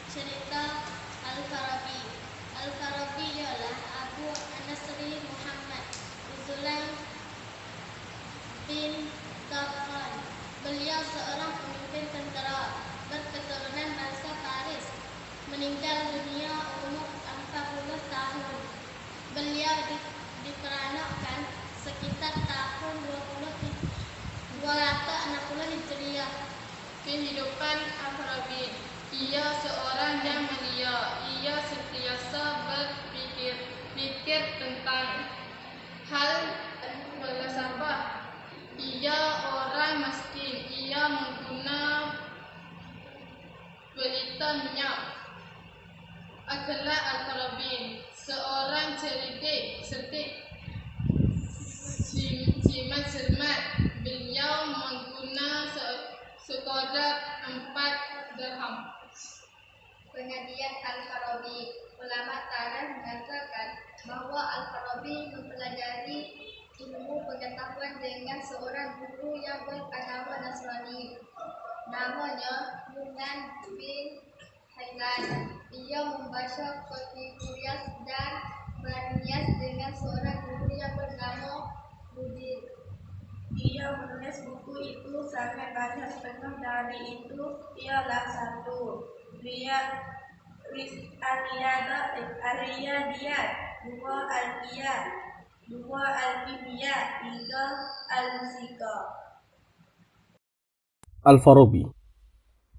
Cerita Al-Farabi. Al-Farabi ialah Abu An-Nasri Muhammad Usulan bin Tarkhan. Beliau seorang pemimpin tentera berketurunan bangsa Paris. Meninggal dunia umur 40 tahun. Beliau diperanakkan sekitar tahun 260 Hijriah. Kehidupan Al-Farabi. Ia seorang yang mulia. Ia sentiasa berpikir tentang hal falsafah. Ia orang miskin. Ia menggunakan pelita minyak. Akhlak Al-Farabi. Seorang cerdik, cermat. Beliau menggunakan sekadar 4 dirham. Pengabdian Al-Farabi. Ulama tarikh mengatakan bahwa Al-Farabi mempelajari ilmu pengetahuan dengan seorang guru yang beragama Nasrani. Namanya Nu'man bin Hailan. Ia membaca Qur'an dan bernias dengan seorang guru yang bernama Budi. Ia menulis buku itu sangat banyak, setengah dari itu ialah 1. Al-Riyadiyat, 2 Al-Qiyas, 2 Al-Kimia, 3 Al-Musika. Al-Farabi,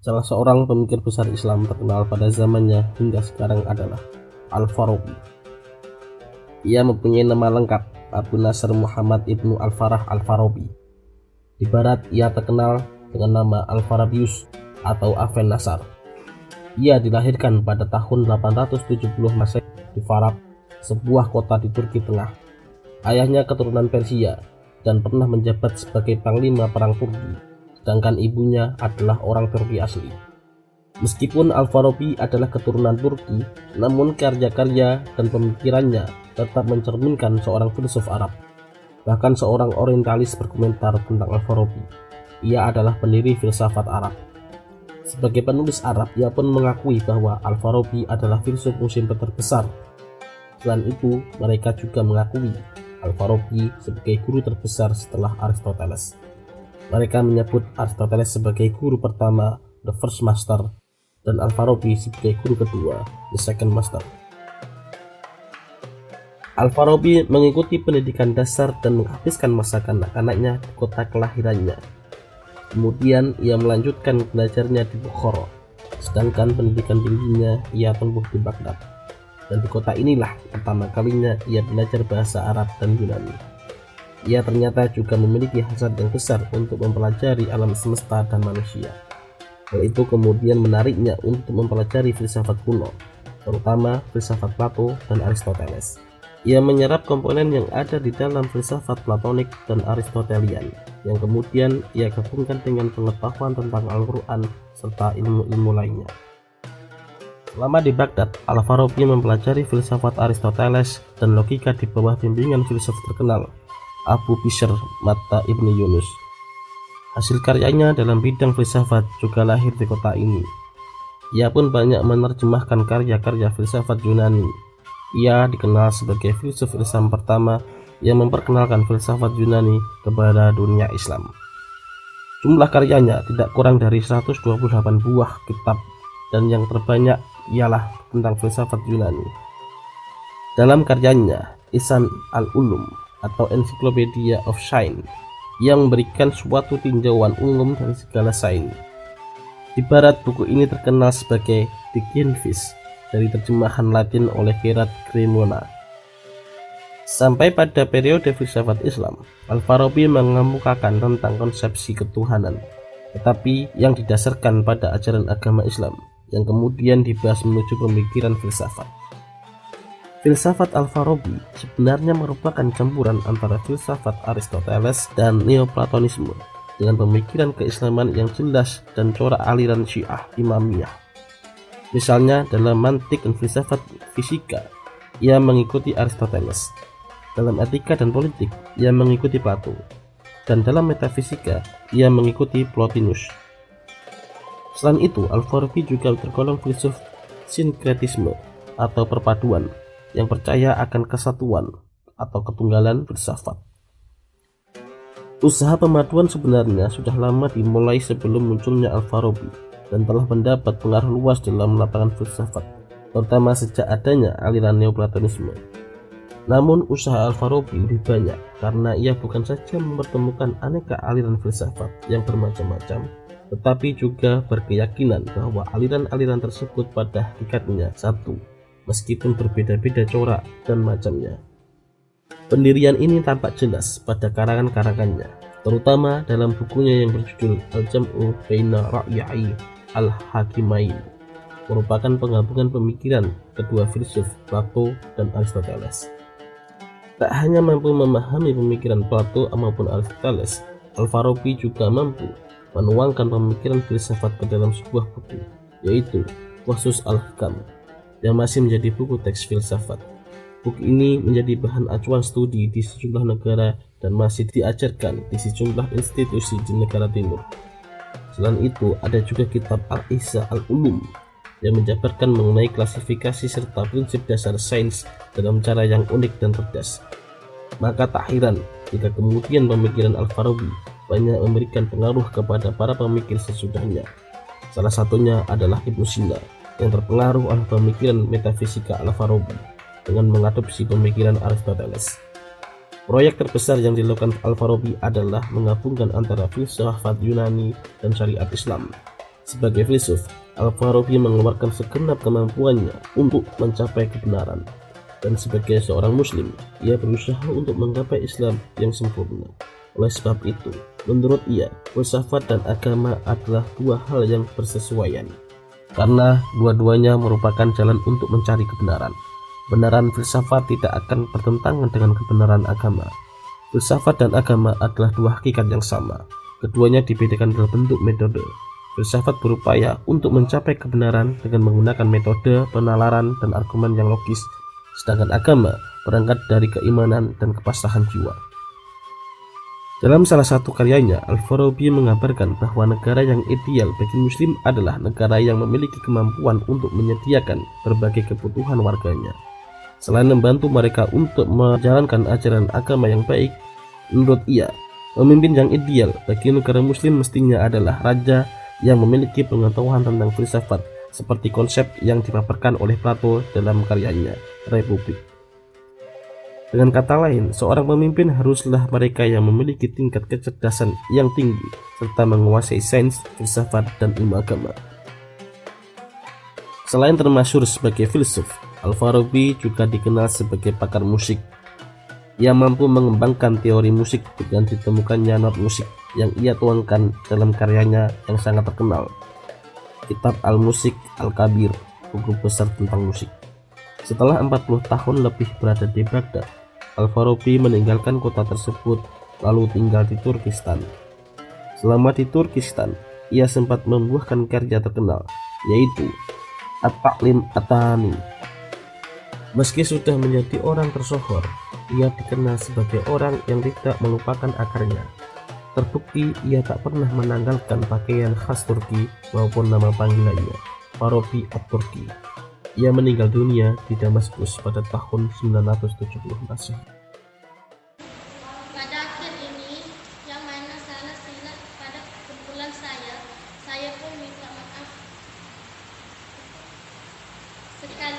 salah seorang pemikir besar Islam terkenal pada zamannya hingga sekarang adalah Al-Farabi. Ia mempunyai nama lengkap Abu Nasr Muhammad Ibnu Al-Farah Al-Farabi. Di barat ia terkenal dengan nama Al-Farabius atau Aven Nasar. Ia dilahirkan pada tahun 870 Masehi di Farab, sebuah kota di Turki Tengah. Ayahnya keturunan Persia dan pernah menjabat sebagai panglima perang Turki, sedangkan ibunya adalah orang Turki asli. Meskipun Al-Farabi adalah keturunan Turki, namun karya-karya dan pemikirannya tetap mencerminkan seorang filsuf Arab. Bahkan seorang orientalis berkomentar tentang Al-Farabi, ia adalah pendiri filsafat Arab. Sebagai penulis Arab, ia pun mengakui bahwa Al-Farabi adalah filsuf muslim terbesar. Selain itu, mereka juga mengakui Al-Farabi sebagai guru terbesar setelah Aristoteles. Mereka menyebut Aristoteles sebagai guru pertama, the first master, dan Al-Farabi sebagai guru kedua, the second master. Al-Farabi mengikuti pendidikan dasar dan menghabiskan masa kanak-kanaknya di kota kelahirannya. Kemudian ia melanjutkan belajarnya di Bukhara, sedangkan pendidikan tingginya ia tempuh di Baghdad. Dan di kota inilah pertama kalinya ia belajar bahasa Arab dan Yunani. Ia ternyata juga memiliki hasrat yang besar untuk mempelajari alam semesta dan manusia. Hal itu kemudian menariknya untuk mempelajari filsafat kuno, terutama filsafat Plato dan Aristoteles. Ia menyerap komponen yang ada di dalam filsafat Platonik dan Aristotelian, yang kemudian ia gabungkan dengan pengetahuan tentang Al-Quran serta ilmu-ilmu lainnya. Selama di Baghdad, Al-Farabi mempelajari filsafat Aristoteles dan logika di bawah bimbingan filsuf terkenal Abu Bishr Matta Ibni Yunus. Hasil karyanya dalam bidang filsafat juga lahir di kota ini. Ia pun banyak menerjemahkan karya-karya filsafat Yunani. Ia dikenal sebagai filsuf Islam pertama yang memperkenalkan filsafat Yunani kepada dunia Islam. Jumlah karyanya tidak kurang dari 128 buah kitab, dan yang terbanyak ialah tentang filsafat Yunani. Dalam karyanya Ihsan al-Ulum atau Encyclopedia of Science, yang memberikan suatu tinjauan umum dari segala sains. Di barat, buku ini terkenal sebagai The Genvis dari terjemahan Latin oleh Gerard Cremona. Sampai pada periode filsafat Islam, Al-Farabi mengemukakan tentang konsepsi ketuhanan, tetapi yang didasarkan pada ajaran agama Islam, yang kemudian dibahas menuju pemikiran filsafat. Filsafat Al-Farabi sebenarnya merupakan campuran antara filsafat Aristoteles dan Neoplatonisme dengan pemikiran keislaman yang jelas dan corak aliran Syiah Imamiyah. Misalnya dalam mantik dan filsafat fisika, ia mengikuti Aristoteles. Dalam etika dan politik, ia mengikuti Plato. Dan dalam metafisika, ia mengikuti Plotinus. Selain itu, Al-Farabi juga tergolong filsuf sinkretisme atau perpaduan yang percaya akan kesatuan atau ketunggalan filsafat. Usaha pemaduan sebenarnya sudah lama dimulai sebelum munculnya Al-Farabi dan telah mendapat pengaruh luas dalam lapangan filsafat, terutama sejak adanya aliran Neoplatonisme. Namun usaha Al-Farabi lebih banyak karena ia bukan saja mempertemukan aneka aliran filsafat yang bermacam-macam, tetapi juga berkeyakinan bahwa aliran-aliran tersebut pada hakikatnya satu, meskipun berbeda-beda corak dan macamnya. Pendirian ini tampak jelas pada karangan-karangannya, terutama dalam bukunya yang berjudul Al-Jam'u Baina Ra'ya'i Al-Hakimain, merupakan penggabungan pemikiran kedua filsuf Plato dan Aristoteles. Tak hanya mampu memahami pemikiran Plato maupun Aristoteles, Al-Farabi juga mampu menuangkan pemikiran filsafat ke dalam sebuah buku, yaitu Fusus Al-Hikam, yang masih menjadi buku teks filsafat. Buku ini menjadi bahan acuan studi di sejumlah negara dan masih diajarkan di sejumlah institusi di negara timur. Selain itu, ada juga kitab Al-Ihsa Al-Ulum yang menjabarkan mengenai klasifikasi serta prinsip dasar sains dalam cara yang unik dan cerdas. Maka tak heran jika kemudian pemikiran Al-Farabi banyak memberikan pengaruh kepada para pemikir sesudahnya. Salah satunya adalah Ibnu Sina yang terpengaruh oleh pemikiran metafisika Al-Farabi dengan mengadopsi pemikiran Aristoteles. Proyek terbesar yang dilakukan Al-Farabi adalah menggabungkan antara filsafat Yunani dan syariat Islam. Sebagai filsuf, Al-Farabi mengeluarkan segenap kemampuannya untuk mencapai kebenaran, dan sebagai seorang muslim, ia berusaha untuk menggapai Islam yang sempurna. Oleh sebab itu, menurut ia, filsafat dan agama adalah dua hal yang bersesuaian, karena dua-duanya merupakan jalan untuk mencari kebenaran. Kebenaran filsafat tidak akan bertentangan dengan kebenaran agama. Filsafat dan agama adalah dua hakikat yang sama. Keduanya dibedakan dalam bentuk metode. Filsafat berupaya untuk mencapai kebenaran dengan menggunakan metode penalaran dan argumen yang logis, sedangkan agama berangkat dari keimanan dan kepasrahan jiwa. Dalam salah satu karyanya, Al-Farabi mengabarkan bahwa negara yang ideal bagi muslim adalah negara yang memiliki kemampuan untuk menyediakan berbagai kebutuhan warganya. Selain membantu mereka untuk menjalankan ajaran agama yang baik, menurut ia, pemimpin yang ideal bagi negara muslim mestinya adalah raja yang memiliki pengetahuan tentang filsafat, seperti konsep yang dipaparkan oleh Plato dalam karyanya Republik. Dengan kata lain, seorang pemimpin haruslah mereka yang memiliki tingkat kecerdasan yang tinggi serta menguasai sains, filsafat, dan ilmu agama. Selain termasyhur sebagai filsuf, Al-Farabi juga dikenal sebagai pakar musik. Ia mampu mengembangkan teori musik dengan ditemukannya not musik yang ia tuangkan dalam karyanya yang sangat terkenal, Kitab Al-Musik Al-Kabir, buku besar tentang musik. Setelah 40 tahun lebih berada di Baghdad, Al-Farabi meninggalkan kota tersebut lalu tinggal di Turkistan. Selama di Turkistan, ia sempat membuahkan karya terkenal, yaitu At-Ta'lim At-Thani. Meski sudah menjadi orang tersohor, ia dikenal sebagai orang yang tidak melupakan akarnya. Terbukti ia tak pernah menanggalkan pakaian khas Turki maupun nama panggilannya, Farabi At-Turki. Ia meninggal dunia di Damaskus pada tahun 970 Masehi. Pada akhir ini, yang mana salah silap pada kumpulan saya pun minta maaf. Sekali